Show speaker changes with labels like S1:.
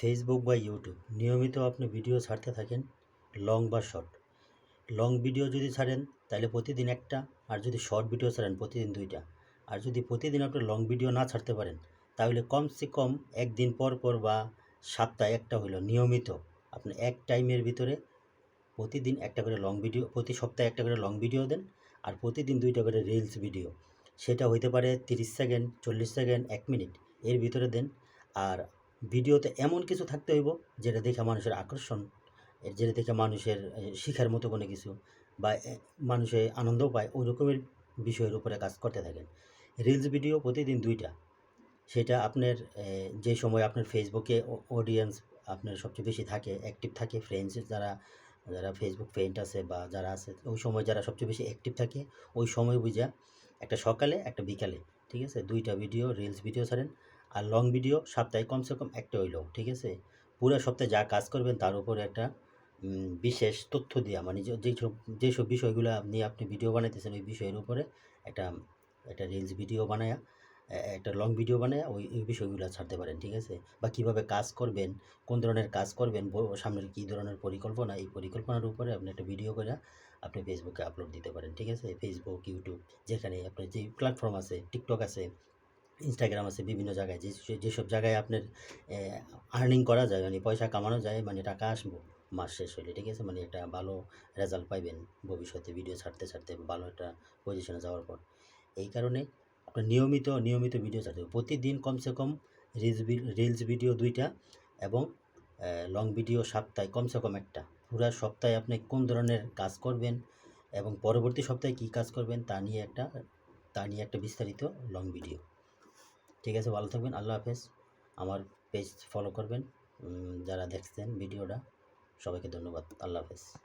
S1: Facebook বা YouTube নিয়মিত আপনি ভিডিও ছাড়তে থাকেন, লং বা শর্ট। লং ভিডিও যদি ছাড়েন তাহলে প্রতিদিন একটা, আর যদি শর্ট ভিডিও ছাড়েন প্রতিদিন দুইটা। আর যদি প্রতিদিন আপনি লং ভিডিও না ছাড়তে পারেন তাহলে কমসে কম একদিন পর পর বা সপ্তাহে একটা হইলো নিয়মিত আপনি এক টাইমের ভিতরে প্রতিদিন একটা করে লং ভিডিও, প্রতি সপ্তাহে একটা করে লং ভিডিও দেন। আর প্রতিদিন দুইটা করে রিলস ভিডিও, সেটা হইতে পারে 30 সেকেন্ড, 40 সেকেন্ড, 1 মিনিট এর ভিতরে দেন। আর ভিডিওতে এমন কিছু থাকতে হইব যেটা দেখে মানুষের আকর্ষণ, যেটা দেখে মানুষের শিখার মতো কোনো কিছু, বা মানুষে আনন্দও পায় ওই রকমের বিষয়ের উপরে কাজ করতে থাকেন। রিলস ভিডিও প্রতিদিন দুইটা, সেটা আপনার যে সময় আপনার ফেসবুকে অডিয়েন্স আপনার সবচেয়ে বেশি থাকে, অ্যাক্টিভ থাকে, ফ্রেন্ডস যারা যারা ফেসবুক ফ্রেন্ড আছে বা যারা আছে ওই সময় যারা সবচেয়ে বেশি অ্যাক্টিভ থাকে ওই সময় বুঝা একটা সকালে একটা বিকালে, ঠিক আছে, দুইটা ভিডিও রিলস ভিডিও ছাড়েন। আর লং ভিডিও সপ্তাহে কমসে কম একটা হইলেও, ঠিক আছে। পুরো সপ্তাহে যা কাজ করবেন তার উপরে একটা বিশেষ তথ্য দিয়া, মানে যেসব বিষয়গুলো নিয়ে আপনি ভিডিও বানাইতেছেন ওই বিষয়ের উপরে একটা একটা রিলস ভিডিও বানায়া, একটা লং ভিডিও বানায় ওই বিষয়গুলো ছাড়তে পারেন, ঠিক আছে। বা কীভাবে কাজ করবেন, কোন ধরনের কাজ করবেন, সামনের কী ধরনের পরিকল্পনা, এই পরিকল্পনার উপরে আপনি একটা ভিডিও করে আপনি ফেসবুকে আপলোড দিতে পারেন, ঠিক আছে। ফেসবুক, ইউটিউব, যেখানে আপনার যে প্ল্যাটফর্ম আছে, টিকটক আছে, ইনস্টাগ্রাম আছে, বিভিন্ন জায়গায় যেসব জায়গায় আপনার আর্নিং করা যায়, মানে পয়সা কামানো যায়, মানে টাকা আসবো মাস শেষ হলে, ঠিক আছে, মানে একটা ভালো রেজাল্ট পাইবেন ভবিষ্যতে ভিডিও ছাড়তে ছাড়তে ভালো একটা পজিশনে যাওয়ার পর। এই কারণে আপনার নিয়মিত ভিডিও ছাড়তে হবে প্রতিদিন, কমসে কম রিলস ভিডিও দুইটা, এবং লং ভিডিও সপ্তাহে কমসে কম একটা। পুরো সপ্তাহে আপনি কোন ধরনের কাজ করবেন এবং পরবর্তী সপ্তাহে কী কাজ করবেন তা নিয়ে একটা বিস্তারিত লং ভিডিও, ঠিক আছে। ভালো থাকবেন, আল্লাহ হাফেজ। আমার পেজ ফলো করবেন, যারা দেখছেন ভিডিওটা সবাইকে ধন্যবাদ, আল্লাহ হাফেজ।